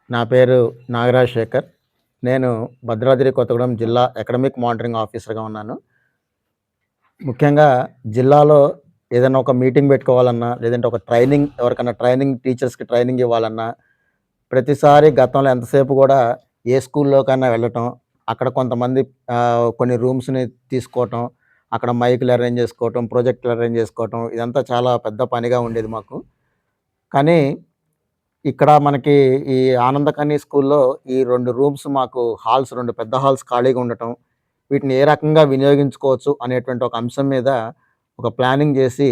నా పేరు నాగరాజ్ శేఖర్. నేను భద్రాద్రి కొత్తగూడెం జిల్లా అకాడమిక్ మానిటరింగ్ ఆఫీసర్‌గా ఉన్నాను. ముఖ్యంగా జిల్లాలో ఏదైనా ఒక మీటింగ్ పెట్టుకోవాలన్నా, లేదంటే ఒక ట్రైనింగ్ ఎవరికన్నా టీచర్స్‌కి ట్రైనింగ్ ఇవ్వాలన్నా, ప్రతిసారి గతంలో ఎంతసేపు గూడా ఏ స్కూల్లోకన్నా వెళ్ళటం, అక్కడ కొంతమంది కొన్ని రూమ్స్‌ని తీసుకోవటం, అక్కడ మైకులు అరేంజ్ చేసుకోవటం, ప్రొజెక్టర్లు అరేంజ్ చేసుకోవటం, ఇదంతా చాలా పెద్ద పనిగా ఉండేది మాకు. కానీ ఇక్కడ మనకి ఈ ఆనందకని స్కూల్‌లో ఈ 2 రూమ్స్ మాకు 2 పెద్ద హాల్స్ ఖాళీగా ఉండటం, వీటిని ఏ రకంగా వినియోగించుకోవచ్చు అనేటువంటి ఒక అంశం మీద ఒక ప్లానింగ్ జేసి,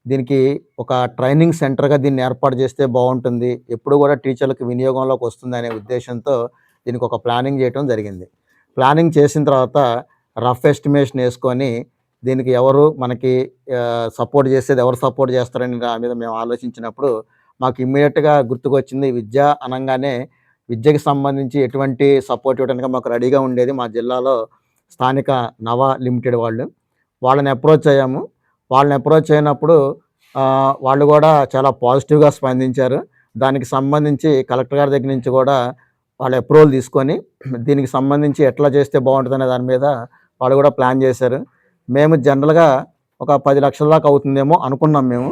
దీనికి ఒక ట్రైనింగ్ సెంటర్‌గా దీన్ని ఏర్పాటు చేస్తే బావుంటుంది. ఎప్పుడు గూడా టీచర్‌లకి వినియోగంలోకి వస్తుందనే ఉద్దేశ్యంతో దీనికి ఒక ప్లానింగ్ జేయటం జరిగింది. ప్లానింగ్ చేసిన తర్వాత రఫ్ ఎస్టిమేషన్ యేసుకొని, దీనికి ఎవరు మనకి సపోర్ట్ జేసేది ఎవరు సపోర్ట్ జేస్తారని దాని మీద మేము ఆలోచించినప్పుడు మాకు ఇమ్మీడియేట్‌గా గుర్తుకొచ్చింది విద్య అనంగానే, విద్యకి సంబంధించి ఎటువంటి సపోర్ట్ ఇవ్వడానికి మాకు రెడీగా ఉండేది మా జిల్లాలో స్థానిక నవ లిమిటెడ్ వాళ్ళు. వాళ్ళని అప్రోచ్ అయ్యాము. వాళ్ళని అప్రోచ్ అయినప్పుడు వాళ్ళు గూడా చాలా పాజిటివ్‌గా స్పందించారు. దానికి సంబంధించి కలెక్టర్ గారి దగ్గర నుంచి గూడా వాళ్ళ అప్రూవల్ తీసుకొని, దీనికి సంబంధించి ఎట్లా చేస్తే బావుంటదనే దాని మీద వాళ్ళు గూడా ప్లాన్ జేశారు. మేము జనరల్‌గా ఒక 10,00,000 దాకా అవుతుందేమో అనుకున్నాం మేము.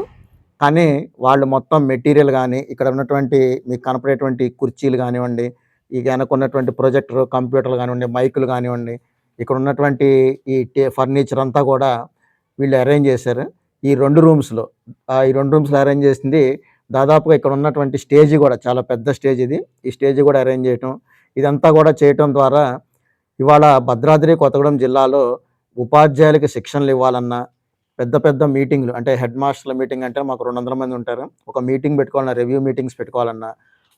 కానీ వాళ్ళు మొత్తం మెటీరియల్ గానీ, ఇక్కడ ఉన్నటువంటి మీకు కనపడేటువంటి కుర్చీలు గానివ్వండి, ఈ వెనకున్నటువంటి ప్రొజెక్టర్, కంప్యూటర్లు గానివ్వండి, మైకులు గానివ్వండి, ఇక్కడ ఉన్నటువంటి ఈ ఫర్నిచర్ అంతా గూడా వీళ్ళు అరేంజ్ జేశారు. ఈ 2 రూమ్స్‌లో ఈ 2 రూమ్స్‌లో అరేంజ్ జేసింది దాదాపుగా ఇక్కడ ఉన్నటువంటి స్టేజ్ గూడా చాలా పెద్ద స్టేజ్ ఇది. ఈ స్టేజ్ గూడా అరేంజ్ జేయటం, ఇదంతా గూడా చేయటం ద్వారా ఇవాళ భద్రాద్రి కొత్తగూడెం జిల్లాలో ఉపాధ్యాయులకి శిక్షణలివ్వాలన్నా, పెద్ద పెద్ద మీటింగ్‌లు అంటే హెడ్ మాస్టర్‌ల మీటింగ్ అంటే మాకు 200 మంది ఉంటారు. ఒక మీటింగ్ పెట్టుకోవాలన్నా, రివ్యూ మీటింగ్స్ పెట్టుకోవాలన్నా,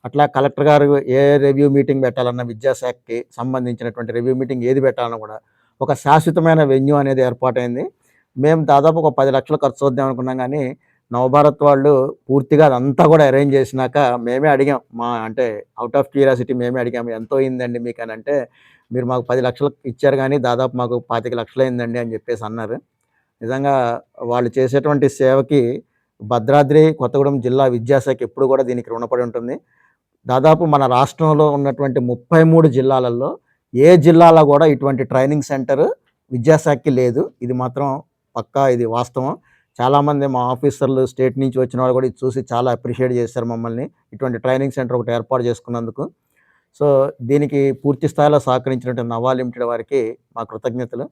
అట్లా కలెక్టర్ గారు ఏ రివ్యూ మీటింగ్ పెట్టాలన్నా విద్యాశాఖకి సంబంధించినటువంటి రివ్యూ మీటింగ్ ఏది పెట్టాలన్నా కూడా ఒక శాశ్వతమైన వెన్యూ అనేది ఏర్పాటైంది. మేము దాదాపు ఒక 10,00,000 ఖర్చవుద్దాం అనుకున్నాం గానీ, నవభారత్ వాళ్ళు పూర్తిగా అదంతా కూడా అరేంజ్ చేసినాక మేమే అడిగాం. అంటే ఔట్ ఆఫ్ క్యూరియాసిటీ మేమే అడిగాము. "ఎంతో అయిందండి మీకనంటే," "మీరు మాకు 10,00,000 ఇచ్చారు గానీ దాదాపు మాకు 25,00,000 అయిందండి" అని చెప్పేసి అన్నారు. నిజంగా వాళ్ళు చేసేటువంటి సేవకి భద్రాద్రి కొత్తగూడెం జిల్లా విద్యాశాఖ ఎప్పుడు కూడా దీనికి రుణపడి ఉంటుంది. దాదాపు మన రాష్ట్రంలో ఉన్నటువంటి 33 జిల్లాలలో ఏ జిల్లాలో గూడా ఇటువంటి ట్రైనింగ్ సెంటర్ విద్యాశాఖకి లేదు. ఇది మాత్రం పక్కా ఇది వాస్తవం. చాలామంది మా ఆఫీసర్లు స్టేట్ నుంచి వచ్చిన వాళ్ళు కూడా ఇది చూసి చాలా అప్రిషియేట్ చేశారు మమ్మల్ని. ఇటువంటి ట్రైనింగ్ సెంటర్ ఒకటి ఏర్పాటు చేసుకున్నందుకు. సో, దీనికి పూర్తి స్థాయిలో సహకరించినటువంటి నవా లిమిటెడ్ వారికి మా కృతజ్ఞతలు.